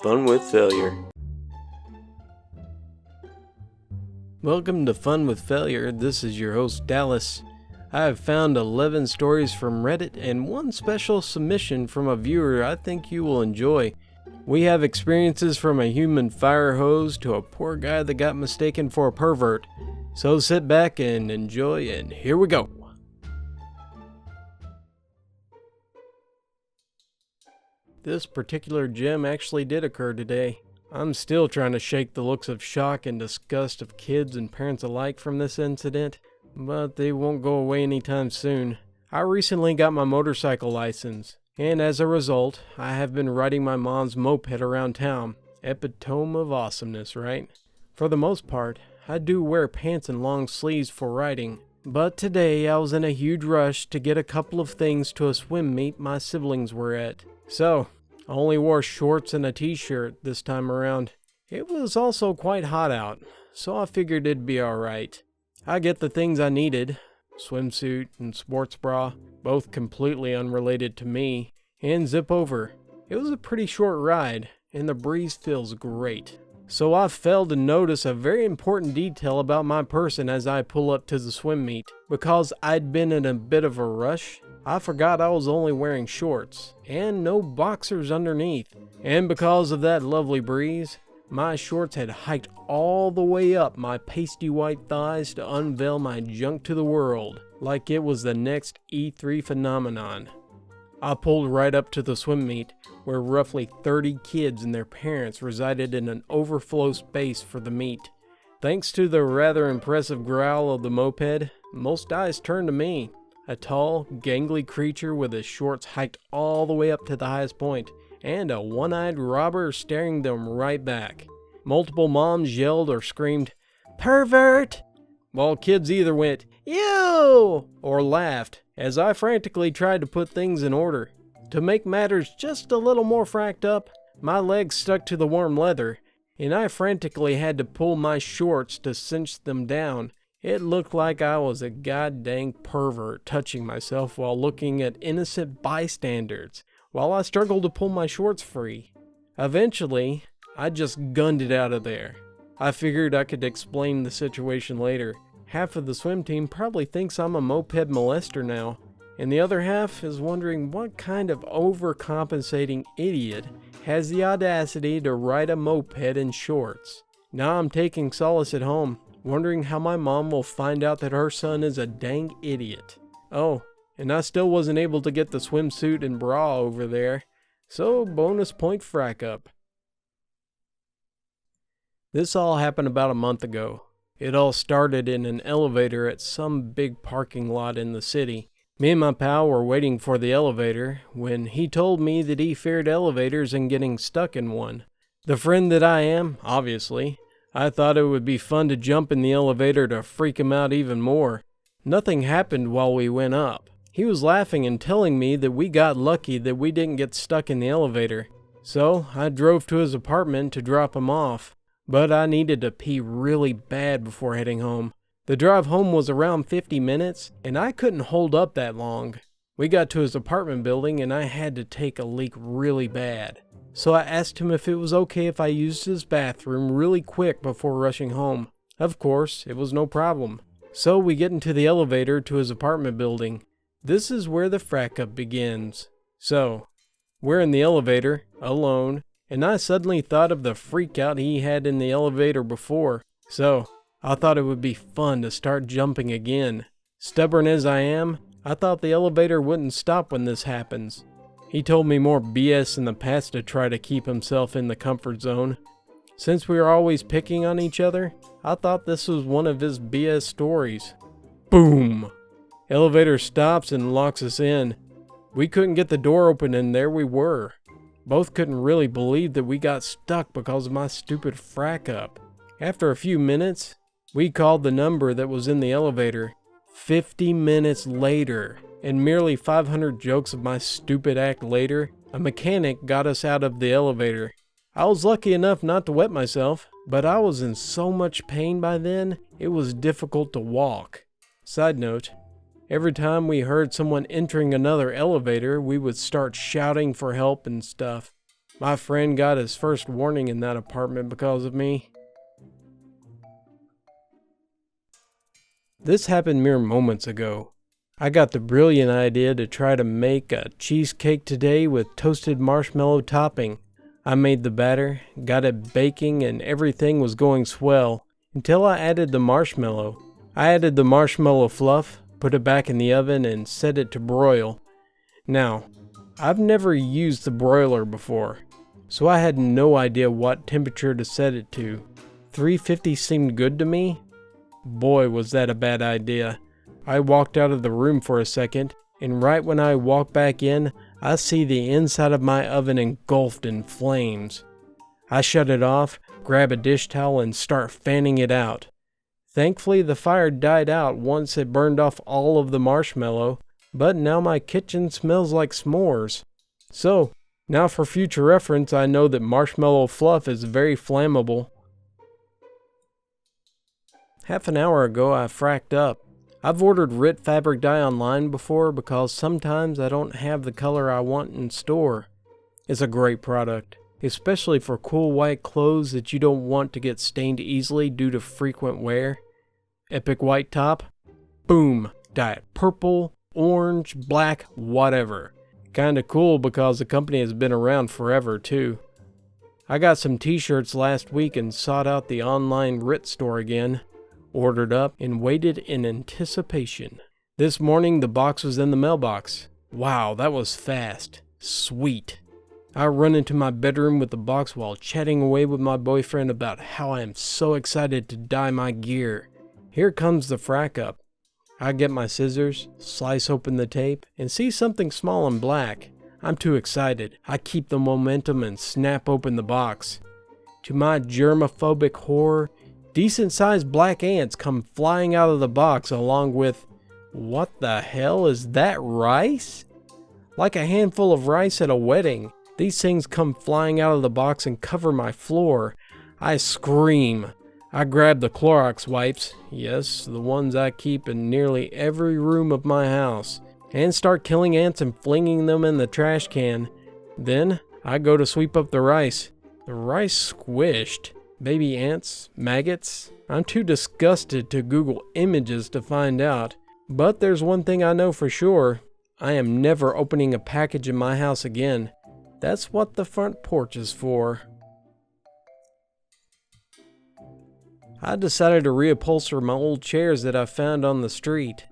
Fun with Failure. Welcome to Fun with Failure. This is your host, Dallas. I have found 11 stories from Reddit and one special submission from a viewer I think you will enjoy. We have experiences from a human fire hose to a poor guy that got mistaken for a pervert. So sit back and enjoy, and here we go. This particular gem actually did occur today. I'm still trying to shake the looks of shock and disgust of kids and parents alike from this incident, but they won't go away anytime soon. I recently got my motorcycle license, and as a result, I have been riding my mom's moped around town. Epitome of awesomeness, right? For the most part, I do wear pants and long sleeves for riding, but today I was in a huge rush to get a couple of things to a swim meet my siblings were at. So, I only wore shorts and a t-shirt this time around. It was also quite hot out, so I figured it'd be alright. I get the things I needed, swimsuit and sports bra, both completely unrelated to me, and zip over. It was a pretty short ride, and the breeze feels great. So I failed to notice a very important detail about my person as I pull up to the swim meet. Because I'd been in a bit of a rush, I forgot I was only wearing shorts, and no boxers underneath. And because of that lovely breeze, my shorts had hiked all the way up my pasty white thighs to unveil my junk to the world, like it was the next E3 phenomenon. I pulled right up to the swim meet, where roughly 30 kids and their parents resided in an overflow space for the meet. Thanks to the rather impressive growl of the moped, most eyes turned to me, a tall, gangly creature with his shorts hiked all the way up to the highest point, and a one-eyed robber staring them right back. Multiple moms yelled or screamed, "Pervert!" while kids either went, "Ew!" or laughed, as I frantically tried to put things in order. To make matters just a little more fracked up, my legs stuck to the warm leather, and I frantically had to pull my shorts to cinch them down. It looked like I was a goddamn pervert touching myself while looking at innocent bystanders, while I struggled to pull my shorts free. Eventually, I just gunned it out of there. I figured I could explain the situation later. Half of the swim team probably thinks I'm a moped molester now, and the other half is wondering what kind of overcompensating idiot has the audacity to ride a moped in shorts. Now I'm taking solace at home, wondering how my mom will find out that her son is a dang idiot. Oh, and I still wasn't able to get the swimsuit and bra over there, so bonus point frack up. This all happened about a month ago. It all started in an elevator at some big parking lot in the city. Me and my pal were waiting for the elevator when he told me that he feared elevators and getting stuck in one. The friend that I am, obviously, I thought it would be fun to jump in the elevator to freak him out even more. Nothing happened while we went up. He was laughing and telling me that we got lucky that we didn't get stuck in the elevator. So I drove to his apartment to drop him off. But I needed to pee really bad before heading home. The drive home was around 50 minutes, and I couldn't hold up that long. We got to his apartment building, and I had to take a leak really bad. So I asked him if it was okay if I used his bathroom really quick before rushing home. Of course, it was no problem. So we get into the elevator to his apartment building. This is where the frack up begins. So, we're in the elevator, alone, and I suddenly thought of the freak out he had in the elevator before. So, I thought it would be fun to start jumping again. Stubborn as I am, I thought the elevator wouldn't stop when this happens. He told me more BS in the past to try to keep himself in the comfort zone. Since we were always picking on each other, I thought this was one of his BS stories. Boom! Elevator stops and locks us in. We couldn't get the door open and there we were. Both couldn't really believe that we got stuck because of my stupid frack up. After a few minutes, we called the number that was in the elevator. 50 minutes later, and merely 500 jokes of my stupid act later, a mechanic got us out of the elevator. I was lucky enough not to wet myself, but I was in so much pain by then, it was difficult to walk. Side note, every time we heard someone entering another elevator, we would start shouting for help and stuff. My friend got his first warning in that apartment because of me. This happened mere moments ago. I got the brilliant idea to try to make a cheesecake today with toasted marshmallow topping. I made the batter, got it baking, and everything was going swell until I added the marshmallow. I added the marshmallow fluff, put it back in the oven, and set it to broil. Now, I've never used the broiler before, so I had no idea what temperature to set it to. 350 seemed good to me. Boy, was that a bad idea. I walked out of the room for a second, and right when I walked back in, I see the inside of my oven engulfed in flames. I shut it off, grab a dish towel, and start fanning it out. Thankfully, the fire died out once it burned off all of the marshmallow, but now my kitchen smells like s'mores. So, now for future reference, I know that marshmallow fluff is very flammable. Half an hour ago, I fracked up. I've ordered RIT fabric dye online before because sometimes I don't have the color I want in store. It's a great product, especially for cool white clothes that you don't want to get stained easily due to frequent wear. Epic white top? Boom! Dye it purple, orange, black, whatever. Kinda cool because the company has been around forever too. I got some t-shirts last week and sought out the online RIT store again. Ordered up and waited in anticipation. This morning the box was in the mailbox. Wow, that was fast. Sweet. I run into my bedroom with the box while chatting away with my boyfriend about how I am so excited to dye my gear. Here comes the frack up. I get my scissors, slice open the tape, and see something small and black. I'm too excited. I keep the momentum and snap open the box. To my germophobic horror, decent-sized black ants come flying out of the box along with, what the hell is that, rice? Like a handful of rice at a wedding, these things come flying out of the box and cover my floor. I scream. I grab the Clorox wipes, yes, the ones I keep in nearly every room of my house, and start killing ants and flinging them in the trash can. Then, I go to sweep up the rice. The rice squished. Baby ants? Maggots? I'm too disgusted to Google images to find out. But there's one thing I know for sure. I am never opening a package in my house again. That's what the front porch is for. I decided to reupholster my old chairs that I found on the street.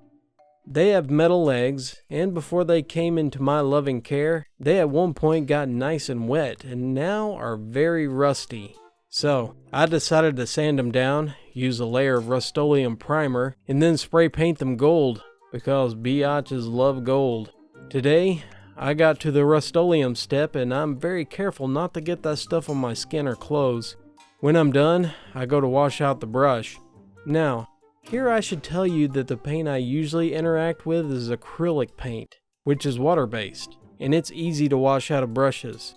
They have metal legs, and before they came into my loving care, they at one point got nice and wet, and now are very rusty. So, I decided to sand them down, use a layer of Rust-Oleum primer, and then spray paint them gold, because biatches love gold. Today, I got to the Rust-Oleum step, and I'm very careful not to get that stuff on my skin or clothes. When I'm done, I go to wash out the brush. Now, here I should tell you that the paint I usually interact with is acrylic paint, which is water-based, and it's easy to wash out of brushes.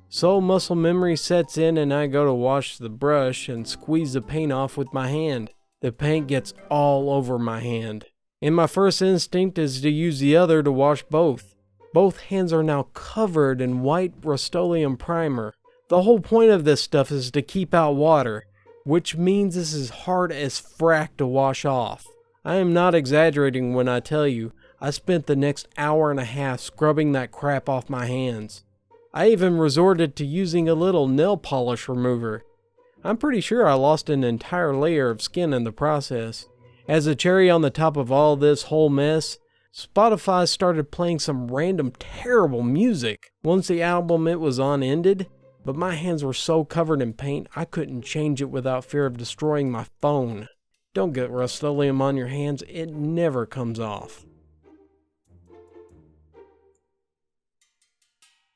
So muscle memory sets in and I go to wash the brush and squeeze the paint off with my hand. The paint gets all over my hand. And my first instinct is to use the other to wash both. Both hands are now covered in white Rust-Oleum primer. The whole point of this stuff is to keep out water, which means this is hard as frack to wash off. I am not exaggerating when I tell you, I spent the next hour and a half scrubbing that crap off my hands. I even resorted to using a little nail polish remover. I'm pretty sure I lost an entire layer of skin in the process. As a cherry on the top of all this whole mess, Spotify started playing some random terrible music once the album it was on ended, but my hands were so covered in paint I couldn't change it without fear of destroying my phone. Don't get Rust-Oleum on your hands, it never comes off.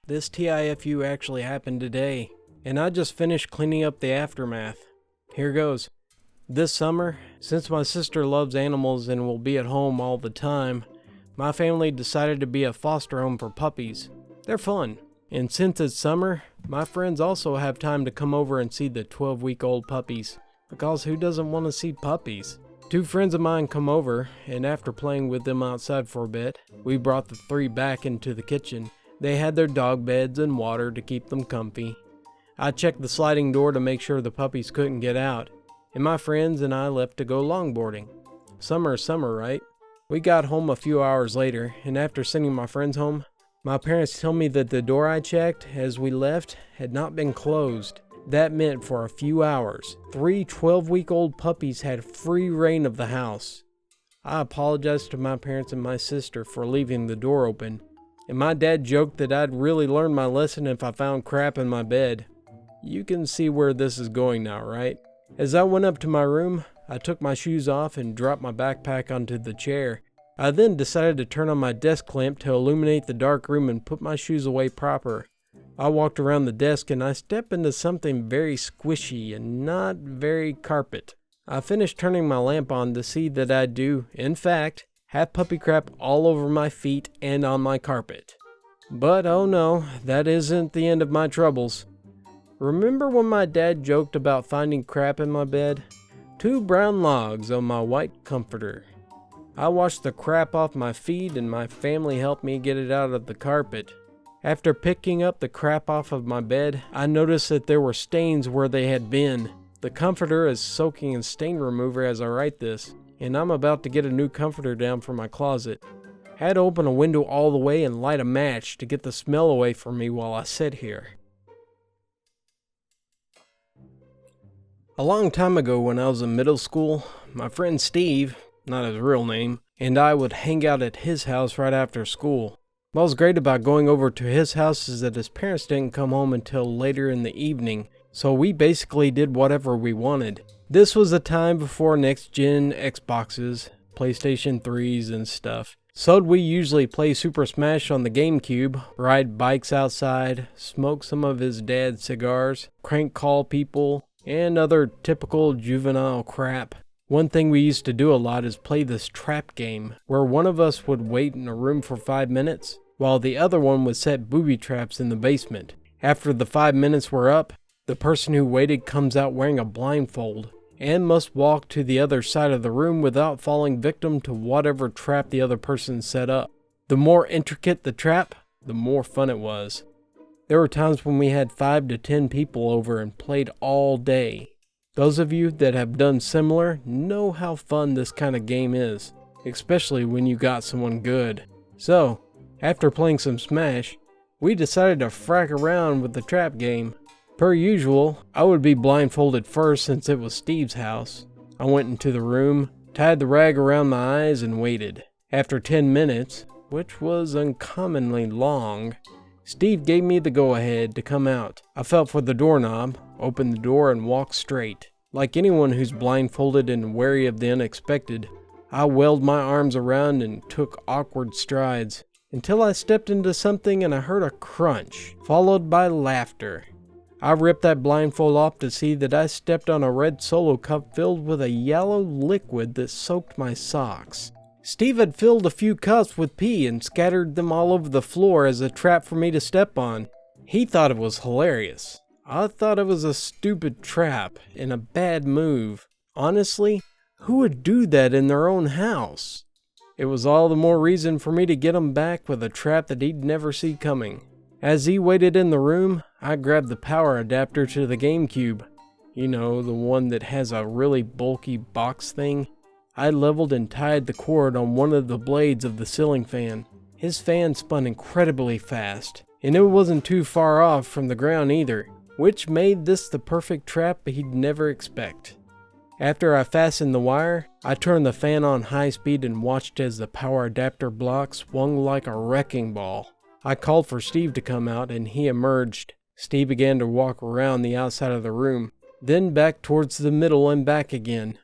This TIFU actually happened today, and I just finished cleaning up the aftermath. Here goes. This summer, since my sister loves animals and will be at home all the time, my family decided to be a foster home for puppies. They're fun, and since it's summer, my friends also have time to come over and see the 12-week-old puppies, because who doesn't want to see puppies? 2 friends of mine come over, and after playing with them outside for a bit, we brought the 3 back into the kitchen. They had their dog beds and water to keep them comfy. I checked the sliding door to make sure the puppies couldn't get out, and my friends and I left to go longboarding. Summer is summer, right? We got home a few hours later, and after sending my friends home, my parents tell me that the door I checked as we left had not been closed. That meant for a few hours, 3 12-week-old puppies had free reign of the house. I apologized to my parents and my sister for leaving the door open, and my dad joked that I'd really learn my lesson if I found crap in my bed. You can see where this is going now, right? As I went up to my room, I took my shoes off and dropped my backpack onto the chair. I then decided to turn on my desk lamp to illuminate the dark room and put my shoes away proper. I walked around the desk and I stepped into something very squishy and not very carpet. I finished turning my lamp on to see that I do, in fact, have puppy crap all over my feet and on my carpet. But oh no, that isn't the end of my troubles. Remember when my dad joked about finding crap in my bed? 2 brown logs on my white comforter. I washed the crap off my feet and my family helped me get it out of the carpet. After picking up the crap off of my bed, I noticed that there were stains where they had been. The comforter is soaking in stain remover as I write this, and I'm about to get a new comforter down from my closet. I had to open a window all the way and light a match to get the smell away from me while I sit here. A long time ago when I was in middle school, my friend Steve, not his real name, and I would hang out at his house right after school. What was great about going over to his house is that his parents didn't come home until later in the evening, so we basically did whatever we wanted. This was a time before next-gen Xboxes, PlayStation 3s and stuff. So we usually play Super Smash on the GameCube, ride bikes outside, smoke some of his dad's cigars, crank call people, and other typical juvenile crap. One thing we used to do a lot is play this trap game, where one of us would wait in a room for 5 minutes, while the other one would set booby traps in the basement. After the 5 minutes were up, the person who waited comes out wearing a blindfold, and must walk to the other side of the room without falling victim to whatever trap the other person set up. The more intricate the trap, the more fun it was. There were times when we had 5 to 10 people over and played all day. Those of you that have done similar know how fun this kind of game is, especially when you got someone good. So, after playing some Smash, we decided to frack around with the trap game. Per usual, I would be blindfolded first since it was Steve's house. I went into the room, tied the rag around my eyes and waited. After 10 minutes, which was uncommonly long, Steve gave me the go-ahead to come out. I felt for the doorknob, opened the door and walked straight. Like anyone who's blindfolded and wary of the unexpected, I welled my arms around and took awkward strides, until I stepped into something and I heard a crunch, followed by laughter. I ripped that blindfold off to see that I stepped on a red Solo cup filled with a yellow liquid that soaked my socks. Steve had filled a few cups with pee and scattered them all over the floor as a trap for me to step on. He thought it was hilarious. I thought it was a stupid trap and a bad move. Honestly, who would do that in their own house? It was all the more reason for me to get him back with a trap that he'd never see coming. As he waited in the room, I grabbed the power adapter to the GameCube. You know, the one that has a really bulky box thing. I leveled and tied the cord on one of the blades of the ceiling fan. His fan spun incredibly fast, and it wasn't too far off from the ground either, which made this the perfect trap he'd never expect. After I fastened the wire, I turned the fan on high speed and watched as the power adapter block swung like a wrecking ball. I called for Steve to come out and he emerged. Steve began to walk around the outside of the room, then back towards the middle and back again.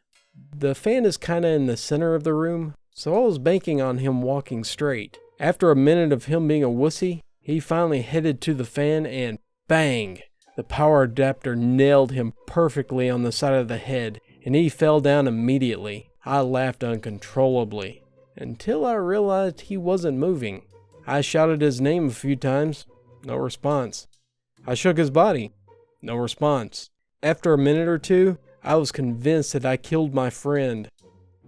The fan is kinda in the center of the room, so I was banking on him walking straight. After a minute of him being a wussy, he finally headed to the fan and bang! The power adapter nailed him perfectly on the side of the head, and he fell down immediately. I laughed uncontrollably, until I realized he wasn't moving. I shouted his name a few times, no response. I shook his body, no response. After a minute or two, I was convinced that I killed my friend.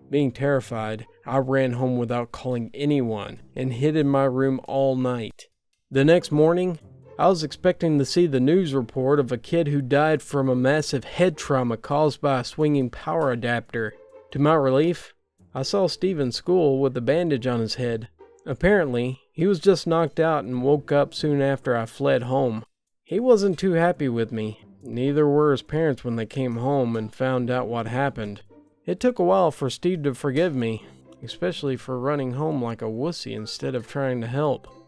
Being terrified, I ran home without calling anyone and hid in my room all night. The next morning, I was expecting to see the news report of a kid who died from a massive head trauma caused by a swinging power adapter. To my relief, I saw Steve in school with a bandage on his head. Apparently, he was just knocked out and woke up soon after I fled home. He wasn't too happy with me. Neither were his parents when they came home and found out what happened. It took a while for Steve to forgive me, especially for running home like a wussy instead of trying to help.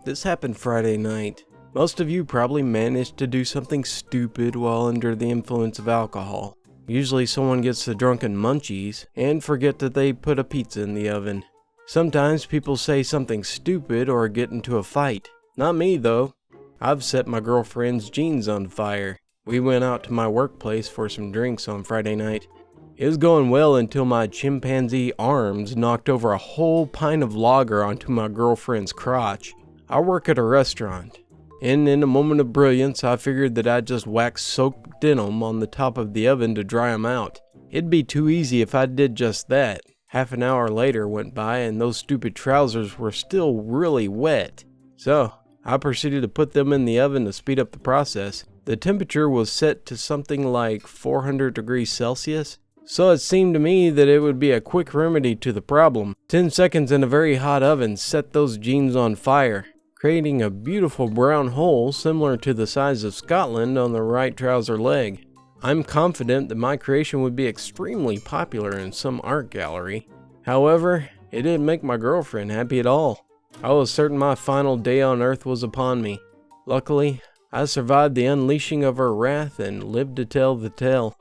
This happened Friday night. Most of you probably managed to do something stupid while under the influence of alcohol. Usually someone gets the drunken munchies and forget that they put a pizza in the oven. Sometimes people say something stupid or get into a fight. Not me though. I've set my girlfriend's jeans on fire. We went out to my workplace for some drinks on Friday night. It was going well until my chimpanzee arms knocked over a whole pint of lager onto my girlfriend's crotch. I work at a restaurant, and in a moment of brilliance I figured that I'd just whack soaked denim on the top of the oven to dry them out. It'd be too easy if I did just that. Half an hour later went by and those stupid trousers were still really wet. So, I proceeded to put them in the oven to speed up the process. The temperature was set to something like 400 degrees Celsius, so it seemed to me that it would be a quick remedy to the problem. 10 seconds in a very hot oven set those jeans on fire, creating a beautiful brown hole similar to the size of Scotland on the right trouser leg. I'm confident that my creation would be extremely popular in some art gallery. However, it didn't make my girlfriend happy at all. I was certain my final day on Earth was upon me. Luckily, I survived the unleashing of her wrath and lived to tell the tale.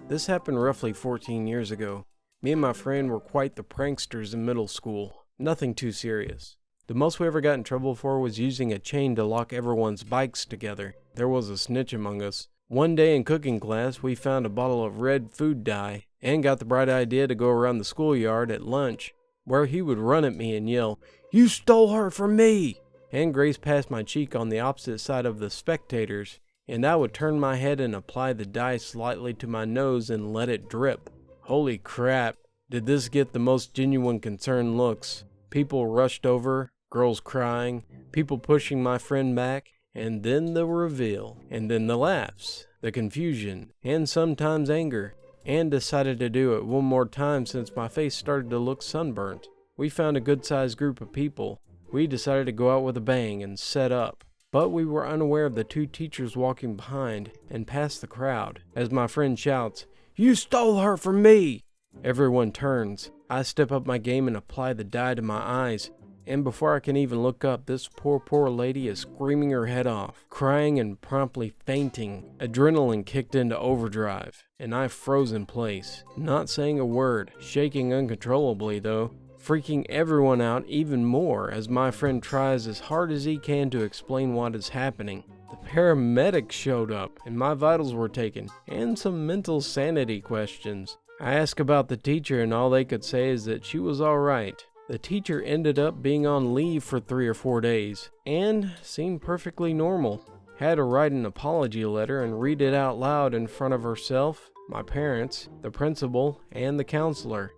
This happened roughly 14 years ago. Me and my friend were quite the pranksters in middle school. Nothing too serious. The most we ever got in trouble for was using a chain to lock everyone's bikes together. There was a snitch among us. One day in cooking class, we found a bottle of red food dye and got the bright idea to go around the schoolyard at lunch, where he would run at me and yell, "You stole her from me!" and graze past my cheek on the opposite side of the spectators, and I would turn my head and apply the dye slightly to my nose and let it drip. Holy crap, did this get the most genuine concerned looks. People rushed over, girls crying, people pushing my friend back, and then the reveal, and then the laughs, the confusion, and sometimes anger, and decided to do it one more time since my face started to look sunburnt. We found a good-sized group of people. We decided to go out with a bang and set up, but we were unaware of the two teachers walking behind and past the crowd, as my friend shouts, "You stole her from me!" Everyone turns. I step up my game and apply the dye to my eyes, and before I can even look up, this poor lady is screaming her head off, crying and promptly fainting. Adrenaline kicked into overdrive, and I froze in place, not saying a word, shaking uncontrollably though, freaking everyone out even more as my friend tries as hard as he can to explain what is happening. The paramedics showed up, and my vitals were taken, and some mental sanity questions. I asked about the teacher, and all they could say is that she was alright. The teacher ended up being on leave for 3 or 4 days, and seemed perfectly normal. Had to write an apology letter and read it out loud in front of herself, my parents, the principal, and the counselor.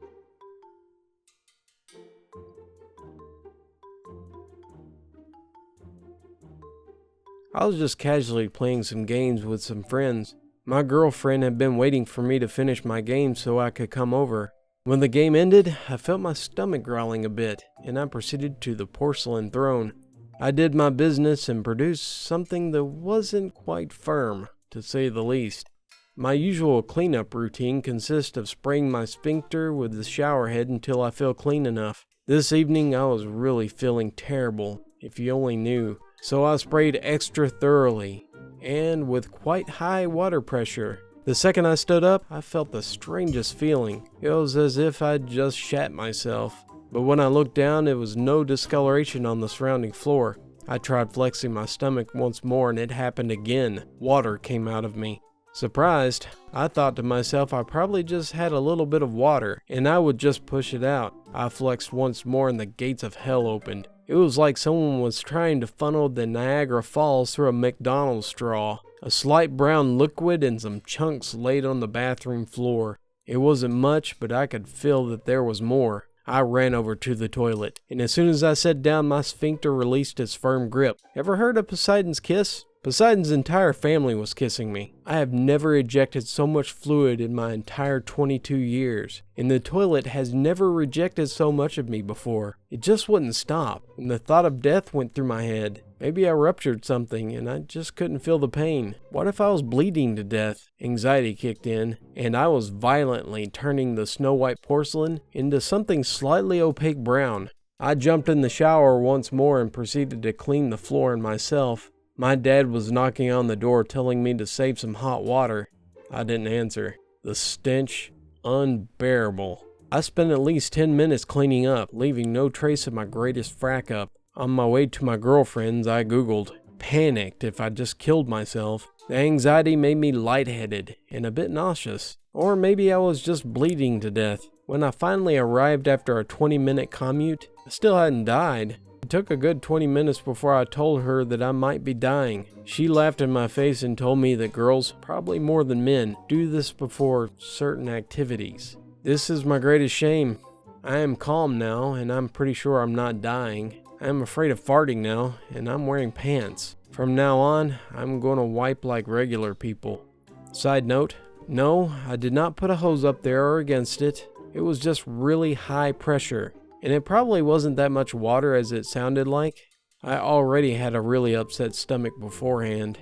I was just casually playing some games with some friends. My girlfriend had been waiting for me to finish my game so I could come over. When the game ended, I felt my stomach growling a bit, and I proceeded to the porcelain throne. I did my business and produced something that wasn't quite firm, to say the least. My usual cleanup routine consists of spraying my sphincter with the shower head until I feel clean enough. This evening I was really feeling terrible, if you only knew. So I sprayed extra thoroughly, and with quite high water pressure. The second I stood up, I felt the strangest feeling. It was as if I'd just shat myself. But when I looked down, there was no discoloration on the surrounding floor. I tried flexing my stomach once more and it happened again. Water came out of me. Surprised, I thought to myself I probably just had a little bit of water and I would just push it out. I flexed once more and the gates of hell opened. It was like someone was trying to funnel the Niagara Falls through a McDonald's straw. A slight brown liquid and some chunks laid on the bathroom floor. It wasn't much, but I could feel that there was more. I ran over to the toilet, and as soon as I sat down, my sphincter released its firm grip. Ever heard of Poseidon's kiss? Poseidon's entire family was kissing me. I have never ejected so much fluid in my entire 22 years, and the toilet has never rejected so much of me before. It just wouldn't stop, and the thought of death went through my head. Maybe I ruptured something, and I just couldn't feel the pain. What if I was bleeding to death? Anxiety kicked in, and I was violently turning the snow-white porcelain into something slightly opaque brown. I jumped in the shower once more and proceeded to clean the floor and myself. My dad was knocking on the door telling me to save some hot water. I didn't answer. The stench, unbearable. I spent at least 10 minutes cleaning up, leaving no trace of my greatest frack up. On my way to my girlfriend's, I googled, panicked if I just killed myself. The anxiety made me lightheaded and a bit nauseous. Or maybe I was just bleeding to death. When I finally arrived after a 20-minute commute, I still hadn't died. It took a good 20 minutes before I told her that I might be dying. She laughed in my face and told me that girls, probably more than men, do this before certain activities. This is my greatest shame. I am calm now, and I'm pretty sure I'm not dying. I am afraid of farting now, and I'm wearing pants. From now on, I'm going to wipe like regular people. Side note, no, I did not put a hose up there or against it. It was just really high pressure. And it probably wasn't that much water as it sounded like. I already had a really upset stomach beforehand.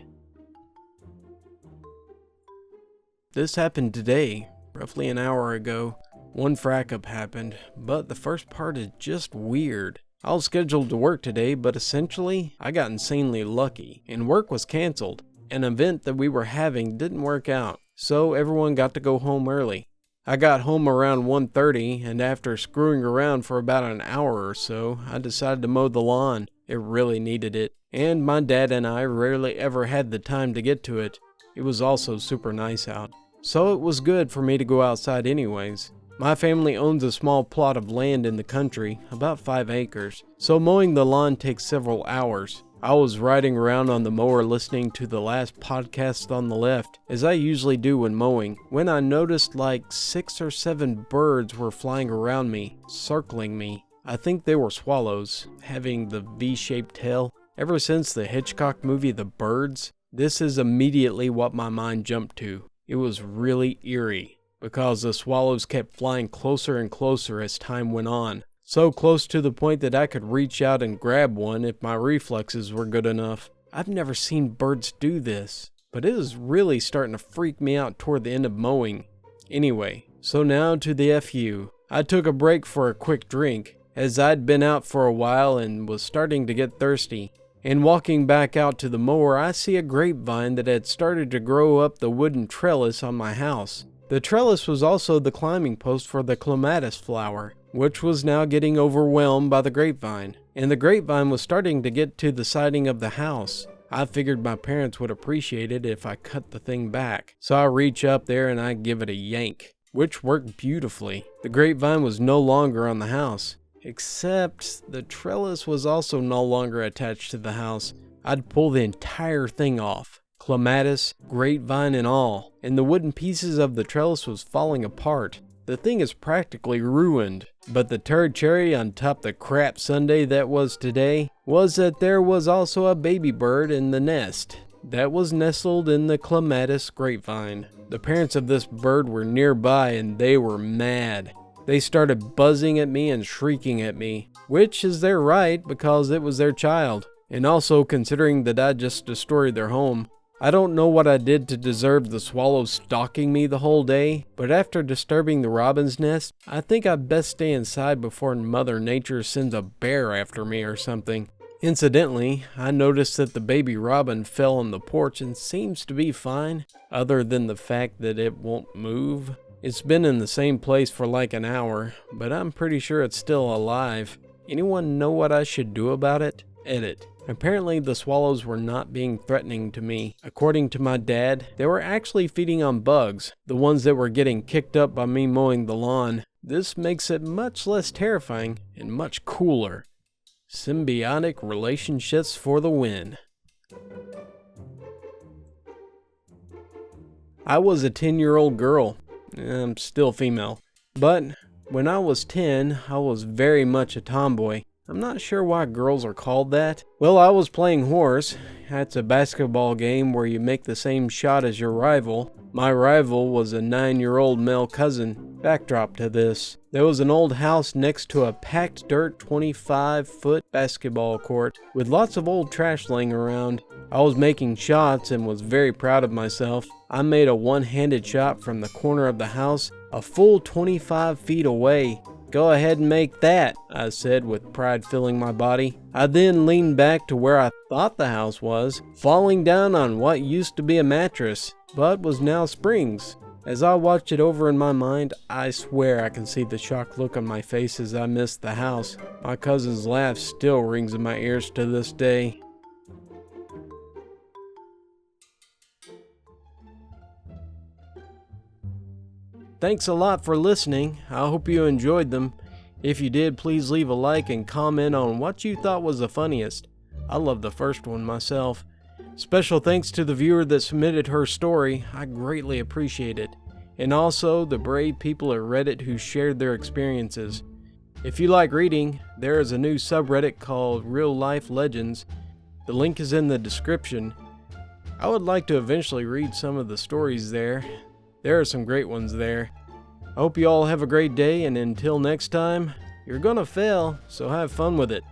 This happened today, roughly an hour ago. One frack up happened, but the first part is just weird. I was scheduled to work today, but essentially, I got insanely lucky, and work was canceled. An event that we were having didn't work out, so everyone got to go home early. I got home around 1:30, and after screwing around for about an hour or so, I decided to mow the lawn. It really needed it, and my dad and I rarely ever had the time to get to it. It was also super nice out, so it was good for me to go outside anyways. My family owns a small plot of land in the country, about 5 acres, so mowing the lawn takes several hours. I was riding around on the mower listening to the last podcast on the left, as I usually do when mowing, when I noticed like 6 or 7 birds were flying around me, circling me. I think they were swallows, having the V-shaped tail. Ever since the Hitchcock movie The Birds, this is immediately what my mind jumped to. It was really eerie, because the swallows kept flying closer and closer as time went on. So close to the point that I could reach out and grab one if my reflexes were good enough. I've never seen birds do this, but it is really starting to freak me out toward the end of mowing. Anyway, so now to the FU. I took a break for a quick drink, as I'd been out for a while and was starting to get thirsty. And walking back out to the mower, I see a grapevine that had started to grow up the wooden trellis on my house. The trellis was also the climbing post for the clematis flower, which was now getting overwhelmed by the grapevine, and the grapevine was starting to get to the siding of the house. I figured my parents would appreciate it if I cut the thing back, so I reach up there and I give it a yank, which worked beautifully. The grapevine was no longer on the house, except the trellis was also no longer attached to the house. I'd pull the entire thing off, clematis, grapevine and all, and the wooden pieces of the trellis was falling apart. The thing is practically ruined, but the turd cherry on top the crap sundae that was today was that there was also a baby bird in the nest that was nestled in the clematis grapevine. The parents of this bird were nearby and they were mad. They started buzzing at me and shrieking at me, which is their right because it was their child, and also considering that I just destroyed their home. I don't know what I did to deserve the swallows stalking me the whole day, but after disturbing the robin's nest, I think I'd best stay inside before Mother Nature sends a bear after me or something. Incidentally, I noticed that the baby robin fell on the porch and seems to be fine, other than the fact that it won't move. It's been in the same place for like an hour, but I'm pretty sure it's still alive. Anyone know what I should do about it? Edit. Apparently the swallows were not being threatening to me. According to my dad, they were actually feeding on bugs, the ones that were getting kicked up by me mowing the lawn. This makes it much less terrifying and much cooler. Symbiotic relationships for the win. I was a 10-year-old girl. I'm still female. But when I was 10, I was very much a tomboy. I'm not sure why girls are called that. Well, I was playing horse. That's a basketball game where you make the same shot as your rival. My rival was a 9-year-old male cousin. Backdrop to this: there was an old house next to a packed dirt 25-foot basketball court with lots of old trash laying around. I was making shots and was very proud of myself. I made a one-handed shot from the corner of the house, a full 25 feet away. "Go ahead and make that," I said with pride filling my body. I then leaned back to where I thought the house was, falling down on what used to be a mattress, but was now springs. As I watched it over in my mind, I swear I can see the shocked look on my face as I missed the house. My cousin's laugh still rings in my ears to this day. Thanks a lot for listening. I hope you enjoyed them. If you did, please leave a like and comment on what you thought was the funniest. I love the first one myself. Special thanks to the viewer that submitted her story. I greatly appreciate it. And also the brave people at Reddit who shared their experiences. If you like reading, there is a new subreddit called Real Life Legends. The link is in the description. I would like to eventually read some of the stories there. There are some great ones there. I hope you all have a great day, and until next time, you're gonna fail, so have fun with it.